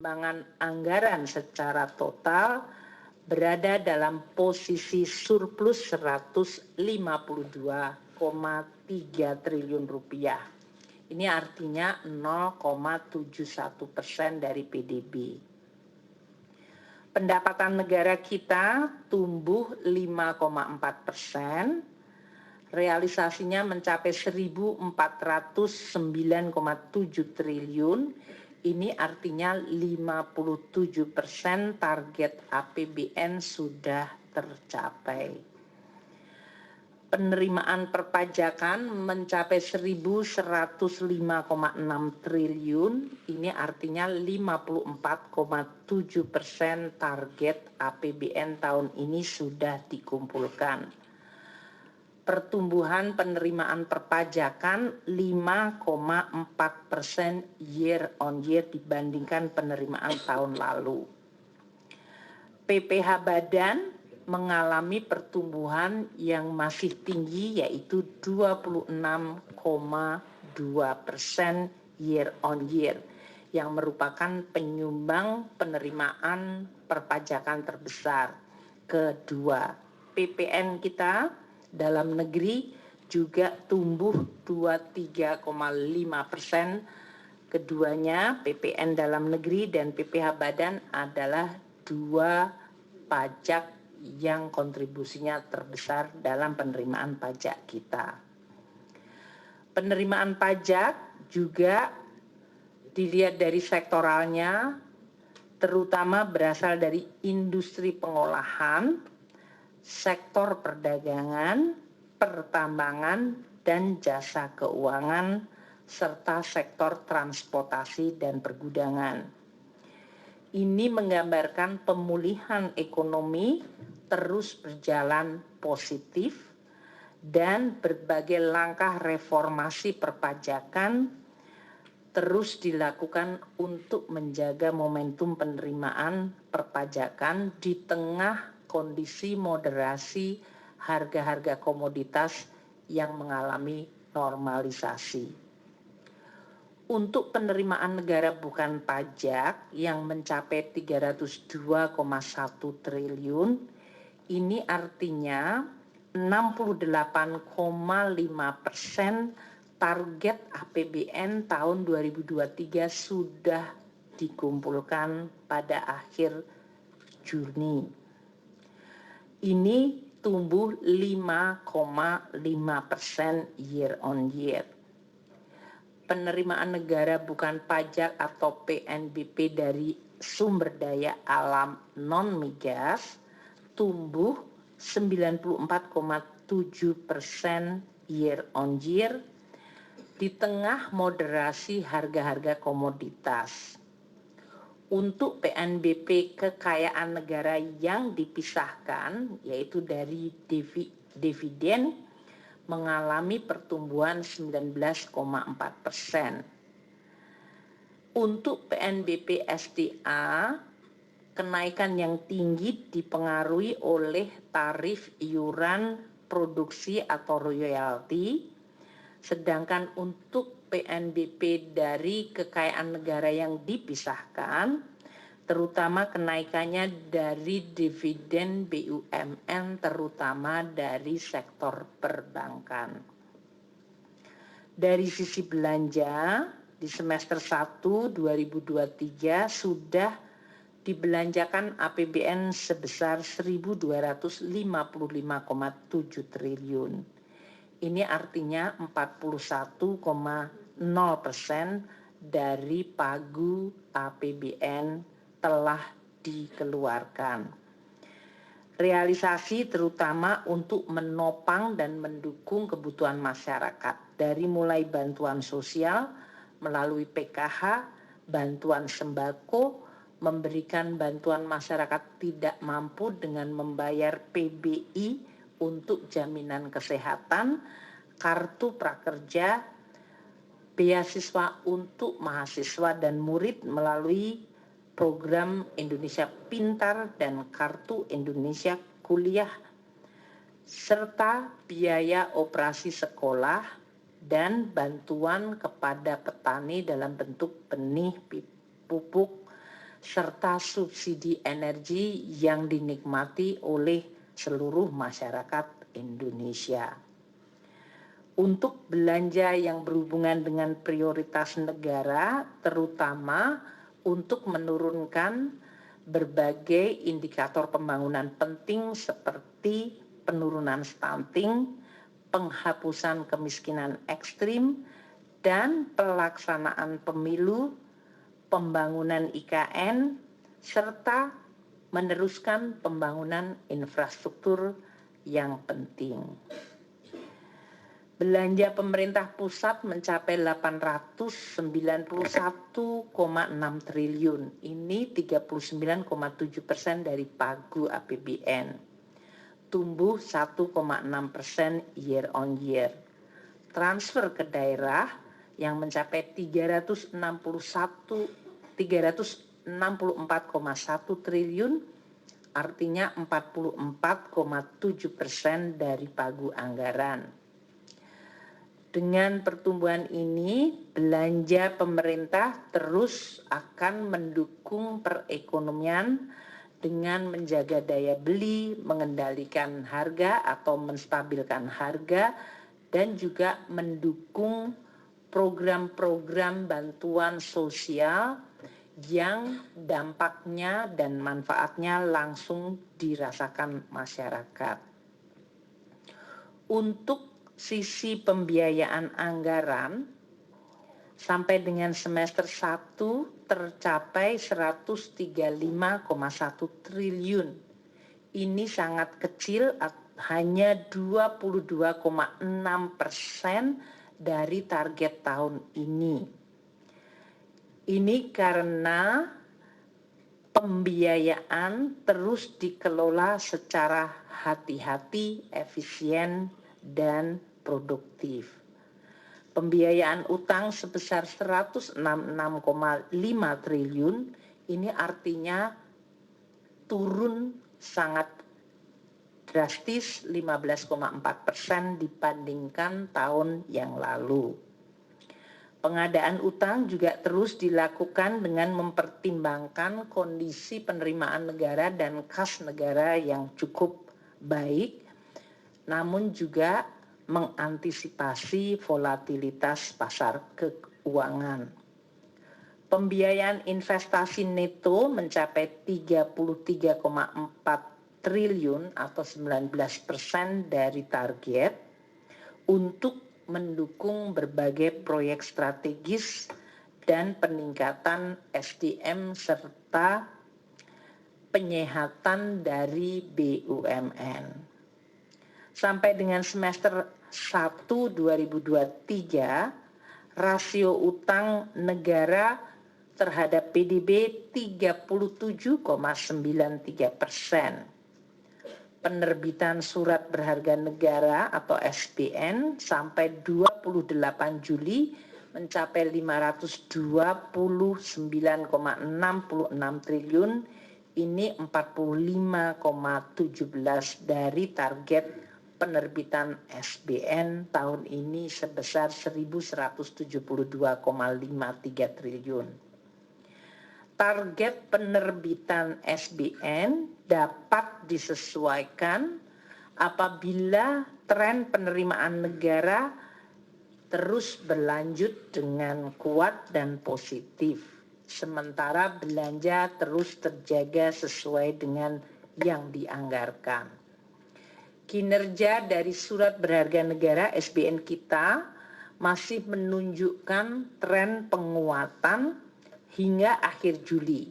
Pengembangan anggaran secara total berada dalam posisi surplus Rp152,3 triliun. Ini artinya 0,71% dari PDB. Pendapatan negara kita tumbuh 5,4%, realisasinya mencapai 1.409,7 triliun. Ini artinya 57% target APBN sudah tercapai. Penerimaan perpajakan mencapai 1.105,6 triliun. Ini artinya 54,7% target APBN tahun ini sudah dikumpulkan. Pertumbuhan penerimaan perpajakan 5,4% year on year dibandingkan penerimaan tahun lalu. PPH Badan mengalami pertumbuhan yang masih tinggi yaitu 26,2% year on year yang merupakan penyumbang penerimaan perpajakan terbesar. Kedua, PPN kita dalam negeri juga tumbuh 23,5%. Keduanya, PPN dalam negeri dan PPH Badan adalah dua pajak yang kontribusinya terbesar dalam penerimaan pajak kita. Penerimaan pajak juga dilihat dari sektoralnya, terutama berasal dari industri pengolahan, sektor perdagangan, pertambangan, dan jasa keuangan, serta sektor transportasi dan pergudangan. Ini menggambarkan pemulihan ekonomi terus berjalan positif dan berbagai langkah reformasi perpajakan terus dilakukan untuk menjaga momentum penerimaan perpajakan di tengah kondisi moderasi harga-harga komoditas yang mengalami normalisasi. Untuk penerimaan negara bukan pajak yang mencapai 302,1 triliun, ini artinya 68,5% target APBN tahun 2023 sudah dikumpulkan pada akhir Juni. Ini tumbuh 5,5% year on year. Penerimaan negara bukan pajak atau PNBP dari sumber daya alam non-migas tumbuh 94,7% year on year di tengah moderasi harga-harga komoditas. Untuk PNBP kekayaan negara yang dipisahkan, yaitu dari dividen, mengalami pertumbuhan 19,4%. Untuk PNBP SDA, kenaikan yang tinggi dipengaruhi oleh tarif iuran produksi atau royalti, sedangkan untuk PNBP dari kekayaan negara yang dipisahkan, terutama kenaikannya dari dividen BUMN, terutama dari sektor perbankan. Dari sisi belanja, di semester 1 2023 sudah dibelanjakan APBN sebesar 1.255,7 triliun. Ini artinya 41,0% dari pagu APBN telah dikeluarkan. Realisasi terutama untuk menopang dan mendukung kebutuhan masyarakat dari mulai bantuan sosial melalui PKH, bantuan sembako, memberikan bantuan masyarakat tidak mampu dengan membayar PBI untuk jaminan kesehatan, kartu prakerja, beasiswa untuk mahasiswa dan murid melalui program Indonesia Pintar dan Kartu Indonesia Kuliah, serta biaya operasi sekolah dan bantuan kepada petani dalam bentuk benih, pupuk, serta subsidi energi yang dinikmati oleh seluruh masyarakat Indonesia. Untuk belanja yang berhubungan dengan prioritas negara, terutama untuk menurunkan berbagai indikator pembangunan penting seperti penurunan stunting, penghapusan kemiskinan ekstrim, dan pelaksanaan pemilu, pembangunan IKN, serta meneruskan pembangunan infrastruktur yang penting. Belanja pemerintah pusat mencapai 891,6 triliun. Ini 39,7% dari pagu APBN. Tumbuh 1,6% year on year. Transfer ke daerah yang mencapai 364,1 triliun, artinya 44,7% dari pagu anggaran. Dengan pertumbuhan ini, belanja pemerintah terus akan mendukung perekonomian dengan menjaga daya beli, mengendalikan harga atau menstabilkan harga, dan juga mendukung program-program bantuan sosial yang dampaknya dan manfaatnya langsung dirasakan masyarakat. Untuk sisi pembiayaan anggaran sampai dengan semester 1 tercapai 135,1 triliun. Ini sangat kecil, hanya 22,6% dari target tahun ini. Ini karena pembiayaan terus dikelola secara hati-hati, efisien, dan produktif. Pembiayaan utang sebesar 166,5 triliun, ini artinya turun sangat drastis 15,4% dibandingkan tahun yang lalu. Pengadaan utang juga terus dilakukan dengan mempertimbangkan kondisi penerimaan negara dan kas negara yang cukup baik, namun juga mengantisipasi volatilitas pasar keuangan. Pembiayaan investasi neto mencapai 33,4 triliun atau 19% dari target untuk mendukung berbagai proyek strategis dan peningkatan SDM serta penyehatan dari BUMN. Sampai dengan semester 1 2023, rasio utang negara terhadap PDB 37,93%. Penerbitan surat berharga negara atau SBN sampai 28 Juli mencapai 529,66 triliun. Ini 45,17 dari target penerbitan SBN tahun ini sebesar 1.172,53 triliun. Target penerbitan SBN dapat disesuaikan apabila tren penerimaan negara terus berlanjut dengan kuat dan positif, sementara belanja terus terjaga sesuai dengan yang dianggarkan. Kinerja dari surat berharga negara SBN kita masih menunjukkan tren penguatan hingga akhir Juli.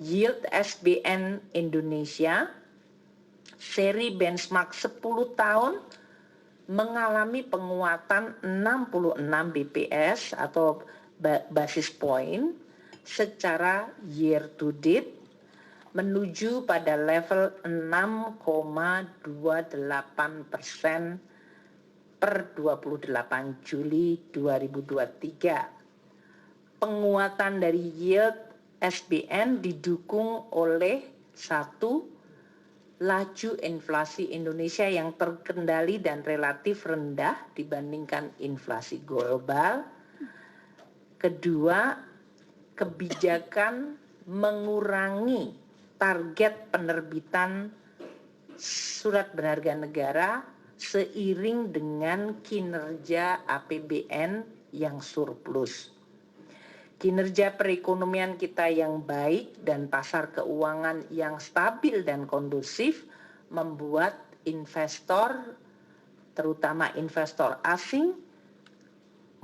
Yield SBN Indonesia seri benchmark 10 tahun mengalami penguatan 66 BPS atau basis point secara year to date menuju pada level 6,28% per 28 Juli 2023. Penguatan dari yield SBN didukung oleh 1. Laju inflasi Indonesia yang terkendali dan relatif rendah dibandingkan inflasi global. Kedua, kebijakan mengurangi target penerbitan surat berharga negara seiring dengan kinerja APBN yang surplus. Kinerja perekonomian kita yang baik dan pasar keuangan yang stabil dan kondusif membuat investor, terutama investor asing,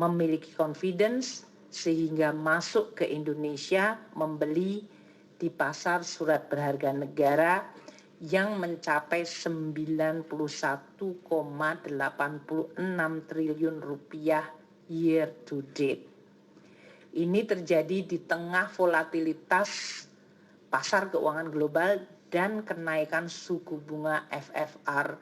memiliki confidence sehingga masuk ke Indonesia membeli di pasar surat berharga negara yang mencapai 91,86 triliun rupiah year to date. Ini terjadi di tengah volatilitas pasar keuangan global dan kenaikan suku bunga FFR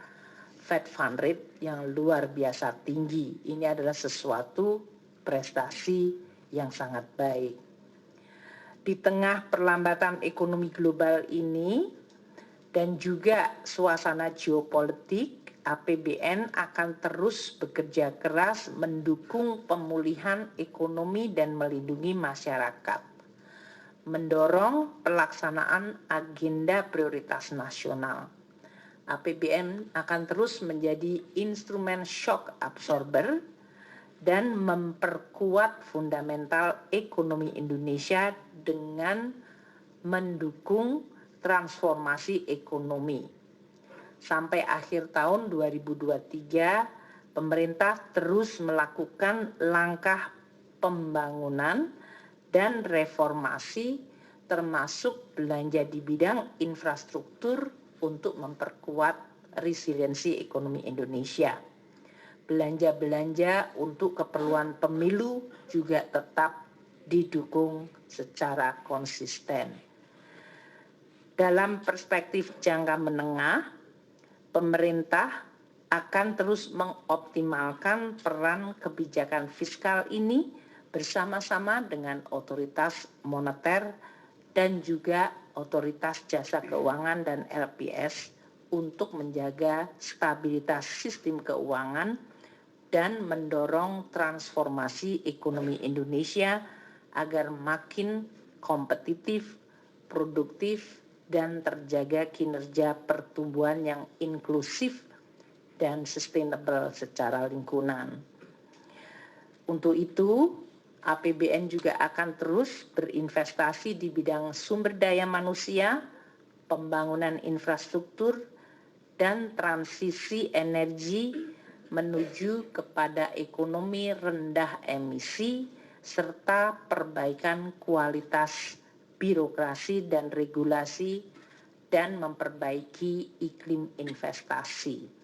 Fed Fund Rate yang luar biasa tinggi. Ini adalah sesuatu prestasi yang sangat baik. Di tengah perlambatan ekonomi global ini dan juga suasana geopolitik, APBN akan terus bekerja keras mendukung pemulihan ekonomi dan melindungi masyarakat, mendorong pelaksanaan agenda prioritas nasional. APBN akan terus menjadi instrumen shock absorber dan memperkuat fundamental ekonomi Indonesia dengan mendukung transformasi ekonomi. Sampai akhir tahun 2023, pemerintah terus melakukan langkah pembangunan dan reformasi termasuk belanja di bidang infrastruktur untuk memperkuat resiliensi ekonomi Indonesia. Belanja-belanja untuk keperluan pemilu juga tetap didukung secara konsisten. Dalam perspektif jangka menengah, pemerintah akan terus mengoptimalkan peran kebijakan fiskal ini bersama-sama dengan otoritas moneter dan juga otoritas jasa keuangan dan LPS untuk menjaga stabilitas sistem keuangan dan mendorong transformasi ekonomi Indonesia agar makin kompetitif, produktif, dan terjaga kinerja pertumbuhan yang inklusif dan sustainable secara lingkungan. Untuk itu, APBN juga akan terus berinvestasi di bidang sumber daya manusia, pembangunan infrastruktur, dan transisi energi menuju kepada ekonomi rendah emisi serta perbaikan kualitas birokrasi dan regulasi dan memperbaiki iklim investasi.